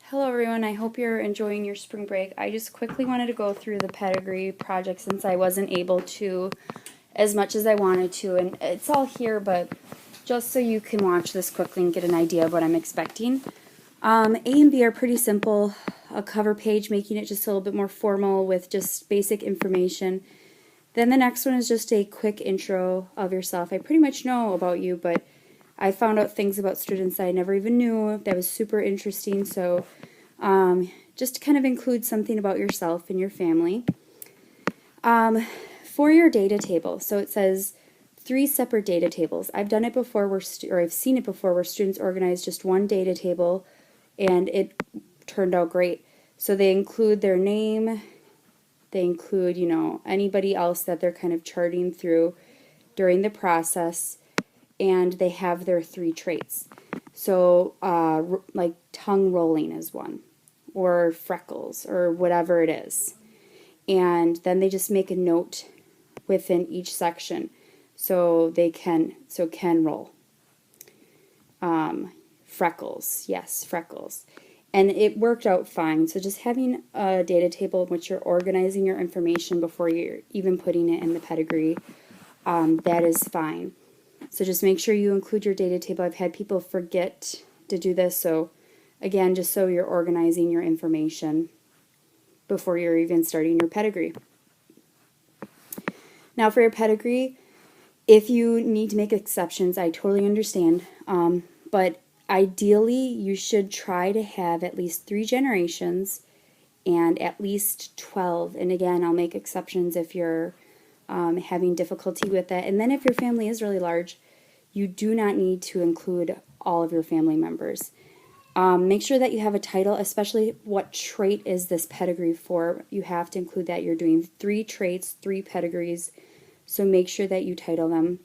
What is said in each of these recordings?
Hello everyone, I hope you're enjoying your spring break. I just quickly wanted to go through the pedigree project since I wasn't able to as much as I wanted to, and it's all here, but just so you can watch this quickly and get an idea of what I'm expecting. A and B are pretty simple. A cover page, making it just a little bit more formal with just basic information. Then the next one is just a quick intro of yourself. I pretty much know about you, but I found out things about students that I never even knew. That was super interesting. So just to kind of include something about yourself and your family. For your data table, so it says 3 separate data tables. I've done it before, or I've seen it before, where students organize just one data table, and it turned out great. So they include their name, they include, anybody else that they're kind of charting through during the process, and they have their 3 traits. So like tongue rolling is one, or freckles, or whatever it is. And then they just make a note within each section. So can roll. Freckles, yes, freckles. And it worked out fine. So just having a data table in which you're organizing your information before you're even putting it in the pedigree, that is fine. So just make sure you include your data table. I've had people forget to do this, so again, just so you're organizing your information before you're even starting your pedigree. Now for your pedigree, if you need to make exceptions, I totally understand, but ideally you should try to have at least 3 generations and at least 12, and again, I'll make exceptions if you're having difficulty with that. And then if your family is really large, you do not need to include all of your family members. Make sure that you have a title, especially what trait is this pedigree for. You have to include that. You're doing 3 traits, 3 pedigrees, so make sure that you title them.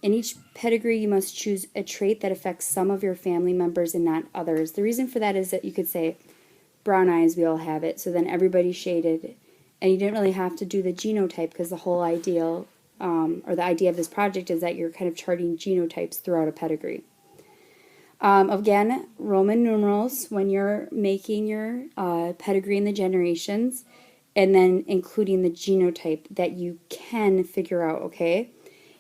In each pedigree, you must choose a trait that affects some of your family members and not others. The reason for that is that you could say, brown eyes, we all have it, so then everybody's shaded. And you didn't really have to do the genotype, because the whole ideal, or the idea of this project is that you're kind of charting genotypes throughout a pedigree. Again, Roman numerals when you're making your pedigree in the generations, and then including the genotype that you can figure out, okay?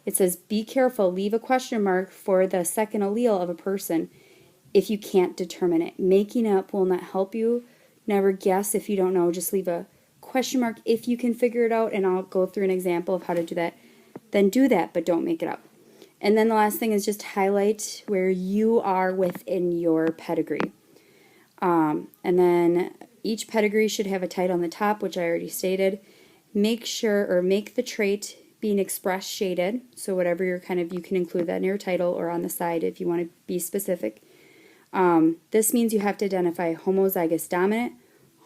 It says, be careful, leave a question mark for the second allele of a person if you can't determine it. Making up will not help you. Never guess if you don't know. Just leave a question mark if you can figure it out, and I'll go through an example of how to do that. Then do that, but don't make it up. And then the last thing is just highlight where you are within your pedigree. And then each pedigree should have a title on the top, which I already stated. Make the trait being expressed shaded, so whatever you're you can include that in your title or on the side if you want to be specific. This means you have to identify homozygous dominant,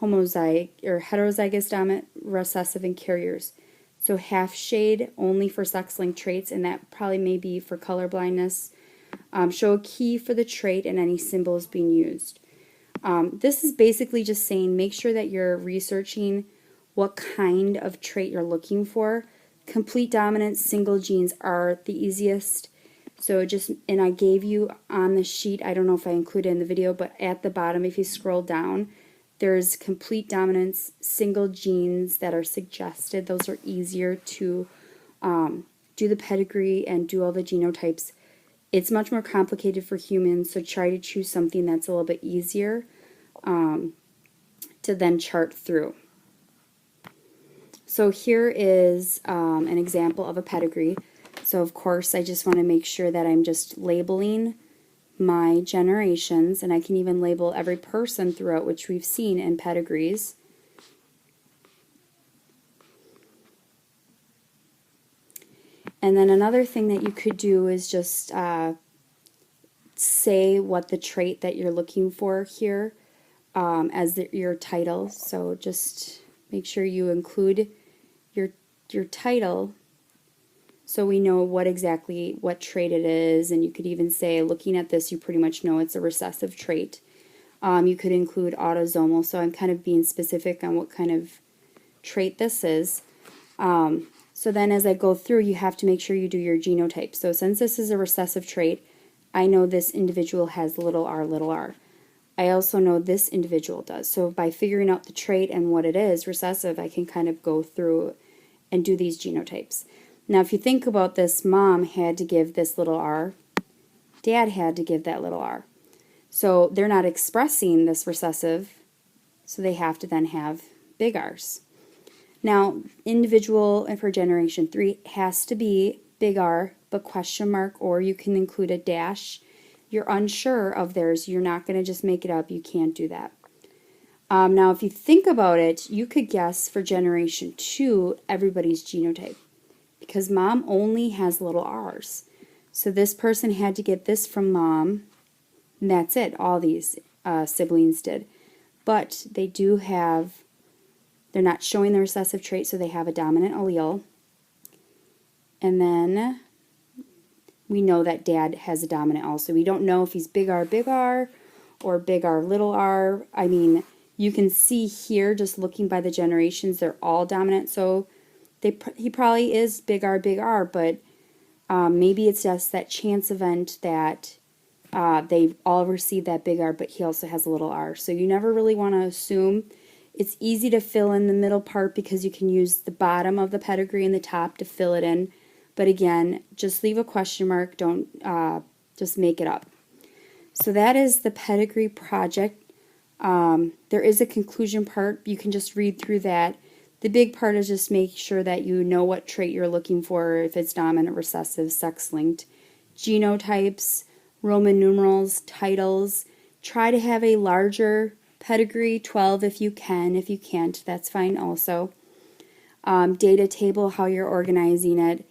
heterozygous dominant, recessive, and carriers. So half shade only for sex-linked traits, and that probably may be for color blindness. Show a key for the trait and any symbols being used. This is basically just saying make sure that you're researching what kind of trait you're looking for. Complete dominant single genes are the easiest. So and I gave you on the sheet, I don't know if I included in the video, but at the bottom, if you scroll down, there's complete dominance single genes that are suggested. Those are easier to do the pedigree and do all the genotypes. It's much more complicated for humans, so try to choose something that's a little bit easier to then chart through. So here is an example of a pedigree. So of course I just want to make sure that I'm just labeling my generations, and I can even label every person throughout, which we've seen in pedigrees. And then another thing that you could do is just say what the trait that you're looking for here as your title. So just make sure you include your title so we know what trait it is, and you could even say, looking at this, you pretty much know it's a recessive trait. You could include autosomal, so I'm kind of being specific on what kind of trait this is. So then as I go through, you have to make sure you do your genotype. So since this is a recessive trait, I know this individual has little r, little r. I also know this individual does. So by figuring out the trait and what it is, recessive, I can kind of go through and do these genotypes. Now, if you think about this, mom had to give this little r, dad had to give that little r. So they're not expressing this recessive, so they have to then have big R's. Now, individual and for generation 3 has to be big R, but question mark, or you can include a dash. You're unsure of theirs, you're not going to just make it up, you can't do that. Now, if you think about it, you could guess for generation 2 everybody's genotype, because mom only has little r's. So this person had to get this from mom, and that's it, all these siblings did. But they do have, they're not showing the recessive trait, so they have a dominant allele. And then we know that dad has a dominant also. We don't know if he's big R or big R little r. I mean, you can see here just looking by the generations, they're all dominant. So he probably is big R, but maybe it's just that chance event that they all receive that big R, but he also has a little r. So you never really want to assume. It's easy to fill in the middle part because you can use the bottom of the pedigree and the top to fill it in. But again, just leave a question mark. Don't just make it up. So that is the pedigree project. There is a conclusion part. You can just read through that. The big part is just make sure that you know what trait you're looking for, if it's dominant, recessive, sex-linked. Genotypes, Roman numerals, titles. Try to have a larger pedigree, 12 if you can. If you can't, that's fine also. Data table, how you're organizing it.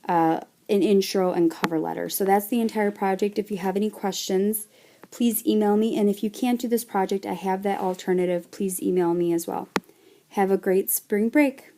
An intro and cover letter. So that's the entire project. If you have any questions, please email me. And if you can't do this project, I have that alternative. Please email me as well. Have a great spring break.